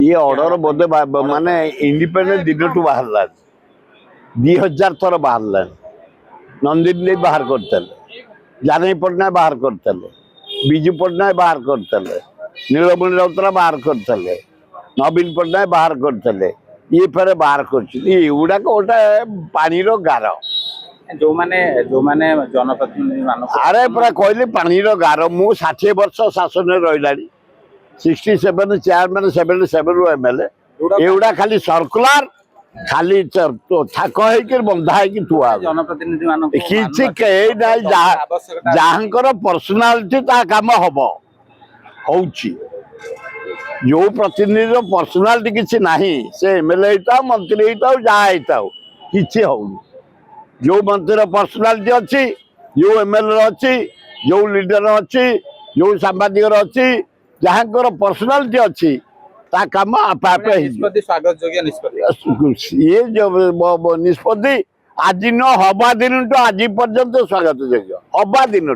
ये ऑर्डर बोधे माने इंडिपेंडेंट दिन बाहर 2000 थर बाहर नंदिनी देवी बाहर करते जानवी पट्टनायक बाहर करते विजु पट्टनायक बाहर करते नीलमणि राउतरा बाहर करते नवीन पट्टनायक बाहर करते ये फेरे बाहर कर गोटे पानी गार जो माने जनप्रतिनिधि मान अरे पूरा कहली पानी गार मु 60 वर्ष शासन रहा 67 चेयरमैन 77 एमएलए एगुड़ा खाली सर्कुलर खाली थाक हो बंधा हो थुआ जनप्रतिनिधि मान किसी जहाँकर पर्सनालीटी ता काम हम हो जो प्रतिनिधि पर्सनालीटी किसी ना से एमएलए होता मंत्री होता जहाँ होता किसी हो जो मंत्री पर्सनालीटी अच्छी जो एमएलए अच्छी जो लीडर अच्छी जो सांबादिक अच्छी जहाँ पर्सनालीटी अच्छी ता काम आपे आपे स्वागत योग्य निष्पत्ति ये जो निष्पत्ति आज न हवा दिन आज पर्यंत स्वागत योग्य हवा दिन